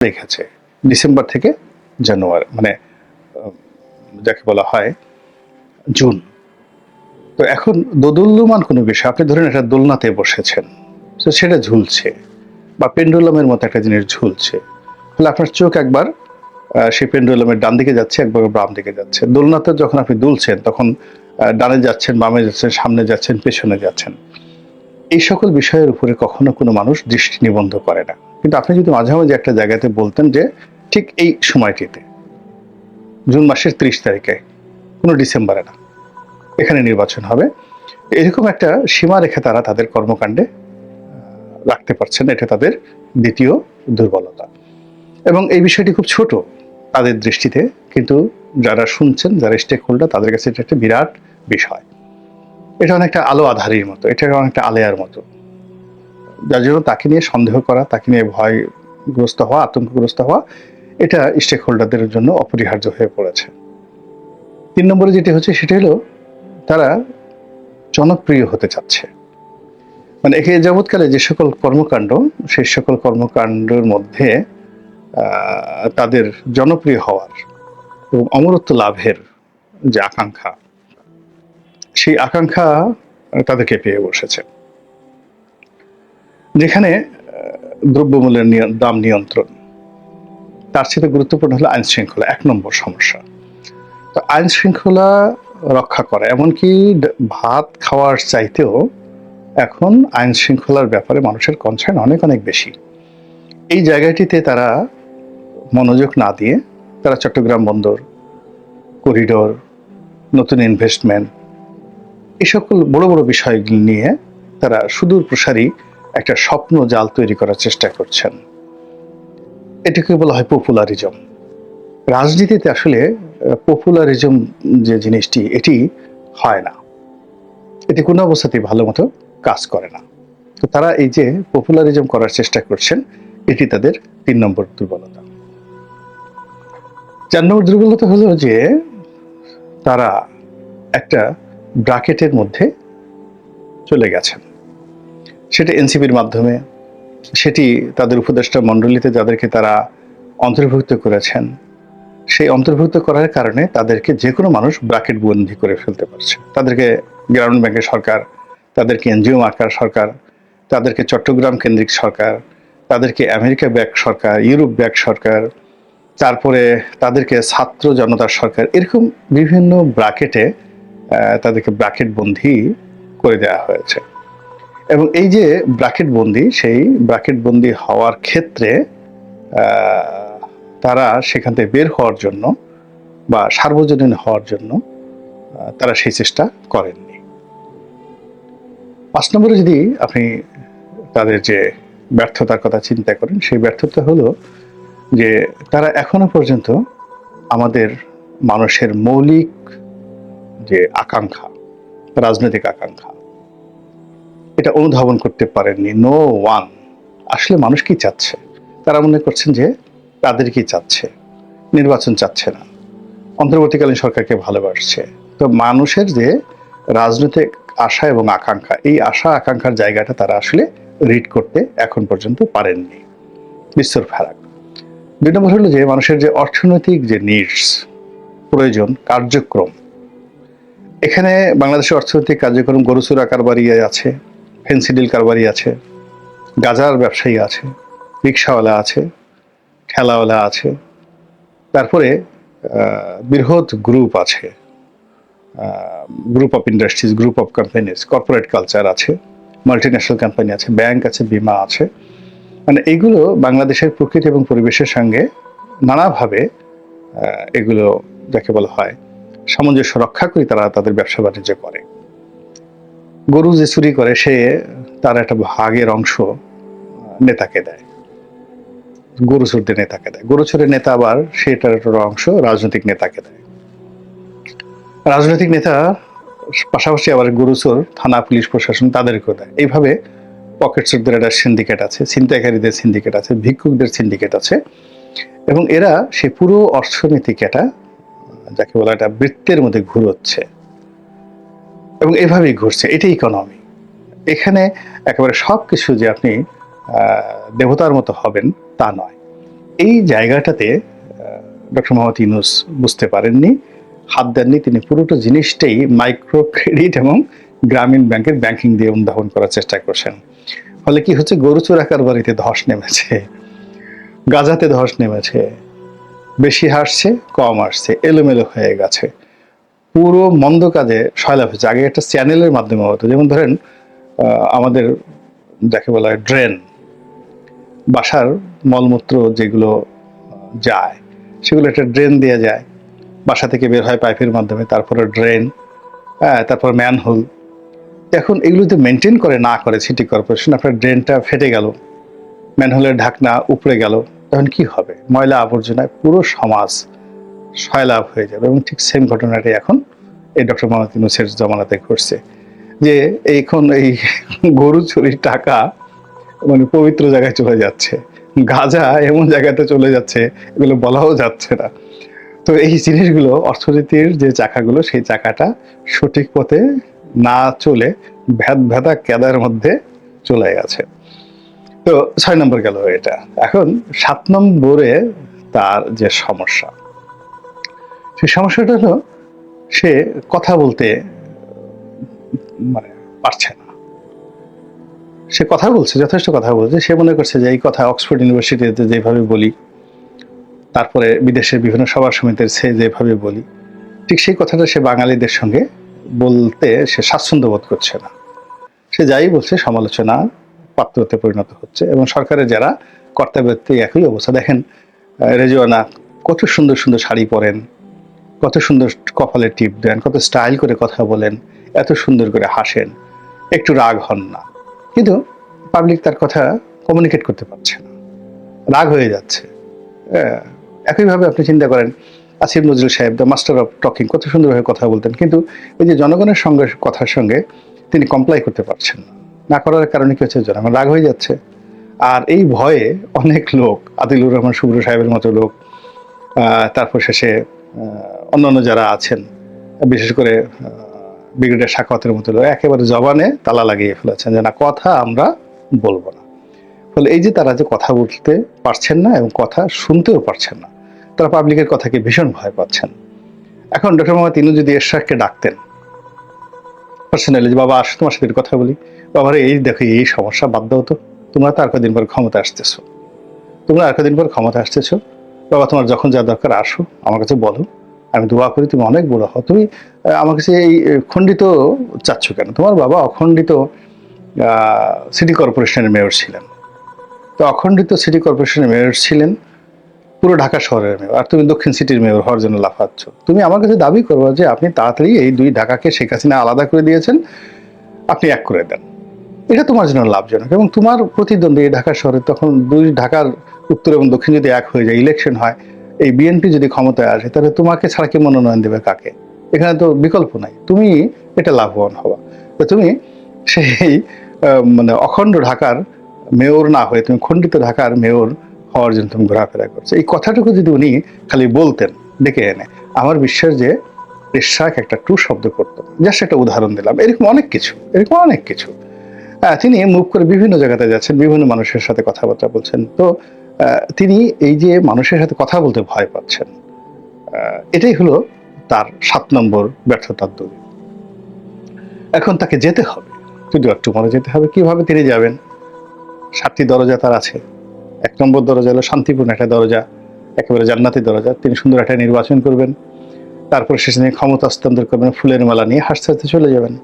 রেখেছে ডিসেম্বর থেকে জানুয়ারি, মানে যাকে বলা হয় জুন। তো এখন দোদুল্যমান কোনো বিষয়, আপনি ধরেন একটা দোলনাতে বসেছেন, তো সেটা ঝুলছে বা পেন্ডুলামের মতো একটা জিনিস ঝুলছে, তাহলে আপনার চোখ একবার সেই পেন্ডুলামের ডান দিকে যাচ্ছে, একবার বাম দিকে যাচ্ছে। দোলনাতে যখন আপনি দুলছেন তখন ডানে যাচ্ছেন, বামে যাচ্ছেন, সামনে যাচ্ছেন, পেছনে যাচ্ছেন। এই সকল বিষয়ের উপরে কখনো কোনো মানুষ দৃষ্টি নিবদ্ধ করে না। কিন্তু আপনি যদি মাঝে মাঝে একটা জায়গাতে বলতেন যে ঠিক এই সময়টিতে, জুন মাসের ৩০ তারিখে, কোনো ডিসেম্বরে না, এখানে নির্বাচন হবে, এরকম একটা সীমারেখা তারা তাদের কর্মকাণ্ডে রাখতে পারছেন। এটা তাদের দ্বিতীয় দুর্বলতা, এবং এই বিষয়টি খুব ছোট তাদের দৃষ্টিতে, কিন্তু যারা শুনছেন, যারা স্টেক হোল্ডার, তাদের কাছে এটা একটা বিরাট বিষয়। এটা অনেকটা আলো আধারির মতো, এটা অনেকটা আলেয়ার মতো, যার জন্য তাকে নিয়ে সন্দেহ করা, তাকে নিয়ে ভয়গ্রস্ত হওয়া, আতঙ্কগ্রস্ত হওয়া, এটা স্টেক হোল্ডারদের জন্য অপরিহার্য হয়ে পড়েছে। ৩ নম্বরে যেটি হচ্ছে সেটা হলো তারা জনপ্রিয় হতে চাচ্ছে। মানে একে যাবৎকালে যে সকল কর্মকাণ্ড, সেই সকল কর্মকাণ্ডের মধ্যে তাদের জনপ্রিয় হওয়ার এবং অমরত্ব লাভের যে আকাঙ্ক্ষা, সেই আকাঙ্ক্ষা তাদেরকে পেয়ে বসেছে। যেখানে দ্রব্যমূল্যের দাম নিয়ন্ত্রণ, তার সাথে গুরুত্বপূর্ণ হলো আইন শৃঙ্খলা, ১ নম্বর সমস্যা। তো আইন শৃঙ্খলা রক্ষা করা, এমনকি ভাত খাওয়ার চাইতেও এখন আইন শৃঙ্খলার ব্যাপারে মানুষের কনসার্ন অনেক অনেক বেশি। এই জায়গাটিতে তারা মনোযোগ না দিয়ে তারা চট্টগ্রাম বন্দর, করিডোর, নতুন ইনভেস্টমেন্ট, এই সকল বড় বড় বিষয়গুলি নিয়ে তারা সুদূর প্রসারী একটা স্বপ্ন জাল তৈরি করার চেষ্টা করছেন। এটাকে বলা হয় পপুলারিজম। রাজনীতিতে আসলে পপুলারিজম যে জিনিসটি, এটি হয় না, এটি কোনো অবস্থাতেই ভালো মতো কাজ করে না। তো তারা এই যে পপুলারিজম করার চেষ্টা করছেন, এটি তাদের ৩ নম্বর দুর্বলতা। ৪ নম্বর দুর্বলতা হলো যে তারা একটা ব্র্যাকেটের মধ্যে চলে গেছেন। সেটা এনসিপির মাধ্যমে, সেটি তাদের উপদেষ্টা মণ্ডলীতে যাদেরকে তারা অন্তর্ভুক্ত করেছেন, সেই অন্তর্ভুক্ত করার কারণে তাদেরকে যে কোনো মানুষ ব্র্যাকেট বন্দি করে ফেলতে পারছে। তাদেরকে গ্রামীণ ব্যাংকের সরকার, তাদেরকে এনজিও মার্কার সরকার, তাদেরকে চট্টগ্রাম কেন্দ্রিক সরকার, তাদেরকে আমেরিকা ব্যাক সরকার, ইউরোপ ব্যাক সরকার, তারপরে তাদেরকে ছাত্র জনতার সরকার, এরকম বিভিন্ন ব্র্যাকেটে তাদেরকে ব্র্যাকেট বন্দি করে দেওয়া হয়েছে। এবং এই যে ব্র্যাকেট বন্দি, সেই ব্র্যাকেট বন্দি হওয়ার ক্ষেত্রে তারা সেখান থেকে বের হওয়ার জন্য বা সার্বজনীন হওয়ার জন্য তারা সেই চেষ্টা করেননি। ৫ নম্বরে যদি আপনি তাদের যে ব্যর্থতার কথা চিন্তা করেন, সেই ব্যর্থতা হলো যে তারা এখনো পর্যন্ত আমাদের মানুষের মৌলিক যে আকাঙ্ক্ষা, রাজনৈতিক আকাঙ্ক্ষা, এটা অনুধাবন করতে পারেননি। নো ওয়ান, আসলে মানুষ কি চাচ্ছে, তারা মনে করছেন যে তাদের কি চাচ্ছে, নির্বাচন চাচ্ছে না, অন্তর্বর্তীকালীন সরকারকে ভালোবাসছে। তো মানুষের যে রাজনৈতিক আশা এবং আকাঙ্ক্ষা, এই আশা আকাঙ্ক্ষার জায়গাটা তারা আসলে রিড করতে এখন পর্যন্ত পারেননি। বিস্তর ফারাক। ২ নম্বর হলো যে মানুষের যে অর্থনৈতিক যে নিডস, প্রয়োজন, কার্যক্রম, এখানে বাংলাদেশের অর্থনৈতিক কার্যক্রম, গরু চোরা কারবারি আছে, ফেন্সিডিল কারবারি আছে, গাজার ব্যবসায়ী আছে, রিক্সাওয়ালা আছে, ঠেলাওয়ালা আছে, তারপরে বৃহৎ গ্রুপ আছে, group of industries, group of companies, corporate culture আছে, মাল্টিন্যাশনাল কোম্পানি আছে, ব্যাংক আছে, বিমা আছে। মানে এইগুলো বাংলাদেশের প্রকৃতি এবং পরিবেশের সঙ্গে নানাভাবে এগুলো যাকে বলা হয় সামঞ্জস্য রক্ষা করে তারা তাদের ব্যবসা বাণিজ্য করে। গরু যে চুরি করে, সে তার একটা ভাগের অংশ নেতাকে দেয়, গরু চোরদের নেতাকে দেয়। গরু চোরের নেতা আবার সেটার অংশ রাজনৈতিক নেতাকে দেয়। রাজনৈতিক নেতা পাশাপাশি আবার গরু চোর থানা, পুলিশ প্রশাসন তাদেরকেও দেয়। এইভাবে পকেট চোরদের একটা সিন্ডিকেট আছে, ছিনতাইকারীদের সিন্ডিকেট আছে, ভিক্ষুকদের সিন্ডিকেট আছে, এবং এরা সে পুরো অর্থনীতিকে একটা যাকে বলা একটা বৃত্তের মধ্যে ঘুরোচ্ছে, এবং এভাবেই ঘুরছে। এটাই ইকোনমি। এখানে একেবারে সবকিছু যে আপনি দেবতার মতো হবেন তা নয়। এই জায়গাটাতে ডক্টর মোহাম্মদ ইউনূস বুঝতে পারেননি, হাত দেননি। তিনি পুরোটা জিনিসটাই মাইক্রো ক্রেডিট এবং গ্রামীণ ব্যাংকের ব্যাংকিং দিয়ে উদ্ভাবন করার চেষ্টা করছেন। ফলে কি হচ্ছে, গরু চোরাকার বাড়িতে ধস নেমেছে, গাজাতে ধস নেমেছে, বেশি হাসছে কম আসছে, এলোমেলো হয়ে গেছে, পুরো মন্দ কাজে সয়লাভ হয়েছে। আগে একটা চ্যানেলের মাধ্যমে হতো, যেমন ধরেন আমাদের যাকে বলা হয় ড্রেন, বাসার মলমূত্র যেগুলো যায় সেগুলো একটা ড্রেন দিয়ে যায়, বাসা থেকে বের হয় পাইপের মাধ্যমে, তারপরে ড্রেন, তারপর ম্যানহোল। এখন এগুলো যদি মেনটেন করে না করে সিটি কর্পোরেশন, আপনার ড্রেনটা ফেটে গেল, ম্যানহোলের ঢাকনা উপড়ে গেল, তখন কি হবে? ময়লা আবর্জনায় পুরো সমাজ সয়লাভ হয়ে যাবে। এবং ঠিক সেম ঘটনাটি এখন এই ডক্টর মোহাম্মদ ইউনূসের জমানাতে ঘটছে, যে এখন এই গরু চুরির টাকা মানে পবিত্র জায়গায় চলে যাচ্ছে, গাঁজা এমন জায়গাতে চলে যাচ্ছে এগুলো বলাও যাচ্ছে না। তো এই জিনিসগুলো অর্থনীতির যে চাকাগুলো, সেই চাকাটা সঠিক পথে না চলে ভেদা কেদার মধ্যে চলে গেছে। তো 6 নম্বর গেল এটা। এখন 7 নম্বরে তার যে সমস্যা, সেই সমস্যাটা হলো সে কথা বলতে মানে পারছে না। সে কথা বলছে, যথেষ্ট কথা বলছে, সে মনে করছে যে এই কথা অক্সফোর্ড ইউনিভার্সিটিতে যেভাবে বলি, তারপরে বিদেশের বিভিন্ন সভা সমিতির সে যেভাবে বলি, ঠিক সেই কথাটা সে বাঙালিদের সঙ্গে বলতে সে স্বাচ্ছন্দ্য বোধ করছে না। সে যাই বলছে সমালোচনা পাত্রতে পরিণত হচ্ছে। এবং সরকারের যারা কর্তাব্যক্তি একই অবস্থা। দেখেন রেজওয়ানা কত সুন্দর সুন্দর শাড়ি পরেন, কত সুন্দর কপালে টিপ দেন, কত স্টাইল করে কথা বলেন, এত সুন্দর করে হাসেন, একটু রাগ হন না, কিন্তু পাবলিক তার কথা কমিউনিকেট করতে পারছে না, রাগ হয়ে যাচ্ছে। একইভাবে আপনি চিন্তা করেন আসিফ নজরুল সাহেব, দ্য মাস্টার অফ টকিং, কত সুন্দরভাবে কথা বলতেন, কিন্তু এই যে জনগণের সঙ্গে কথার সঙ্গে তিনি কমপ্লাই করতে পারছেন না। না করার কারণে কি হচ্ছে, জনগণ রাগ হয়ে যাচ্ছে। আর এই ভয়ে অনেক লোক, আদিলুর রহমান শুভ্র সাহেবের মতো লোক, তারপর শেষে অন্যান্য যারা আছেন, বিশেষ করে ব্রিগেডিয়ার সাখাওয়াতের মতো লোক, একেবারে জবানে তালা লাগিয়ে ফেলেছেন যে না, কথা আমরা বলবো না। ফলে এই যে তারা যে কথা বলতে পারছেন না এবং কথা শুনতেও পারছেন না, তারা পাবলিকের কথাকে ভীষণ ভয় পাচ্ছেন। এখন ডক্টর মোহাম্মদ ইউনূস যদি এরশাদকে ডাকতেন পার্সোনালি, যে বাবা আসো তোমার সাথে কথা বলি, বাবার এই দেখো এই সমস্যা, বাদ দাও তো, তোমরা তো আর কদিন পর ক্ষমতা আসতেছো, বাবা তোমার যখন যা দরকার আসো আমার কাছে বলো, আমি দোয়া করি তুমি অনেক বড় হও। তুমি আমার কাছে এই খণ্ডিত চাচ্ছ কেন? তোমার বাবা অখণ্ডিত সিটি কর্পোরেশনের মেয়র ছিলেন, তো অখণ্ডিত সিটি কর্পোরেশনের মেয়র ছিলেন, পুরো ঢাকা শহরের মেয়র, আর তুমি দক্ষিণ সিটির মেয়র হওয়ার জন্য লাফাচ্ছ। তুমি আমার কাছে দাবি করবো যে আপনি তাড়াতাড়ি এই দুই ঢাকাকে শেখ হাসিনা আলাদা করে দিয়েছেন, আপনি এক করে দেন, এটা তোমার জন্য লাভজনক। এবং তোমার প্রতিদ্বন্দ্বী এই ঢাকা শহরে, তখন দুই ঢাকার উত্তর এবং দক্ষিণ যদি এক হয়ে যায়, ইলেকশন হয়, এই বিএনপি যদি ক্ষমতায় আসে, তাহলে তোমাকে ছাড়া কি মনোনয়ন দেবে কাকে? এখানে তো বিকল্প নাই, তুমি এটা লাভবান হওয়া। তো তুমি সেই মানে অখণ্ড ঢাকার মেয়র না হয়ে তুমি খণ্ডিত ঢাকার মেয়র হওয়ার জন্য তুমি ঘোরাফেরা করছো। এই কথাটুকু যদি উনি খালি বলতেন ডেকে এনে, আমার বিশ্বাস যে এরশাদ একটা ট্রু শব্দ করতো। জাস্ট একটা উদাহরণ দিলাম, এরকম অনেক কিছু। তিনি মুভ করে বিভিন্ন জায়গাতে যাচ্ছেন, বিভিন্ন মানুষের সাথে কথাবার্তা বলছেন। তো তিনি এই যে মানুষের সাথে কথা বলতে ভয় পাচ্ছেন, এটাই হলো তার 7 নম্বর ব্যর্থতার দলিল। এখন তাকে যেতে হবে, যদি একটু মনে যেতে হবে। কিভাবে তিনি যাবেন? 7টি দরজা তার আছে। 1 নম্বর দরজা হলো শান্তিপূর্ণ একটা দরজা, একেবারে জান্নাতি দরজা। তিনি সুন্দর একটা নির্বাচন করবেন, তারপর শেষে ক্ষমতা হস্তান্তর করবেন, ফুলের মালা নিয়ে হাসতে হাসতে চলে যাবেন।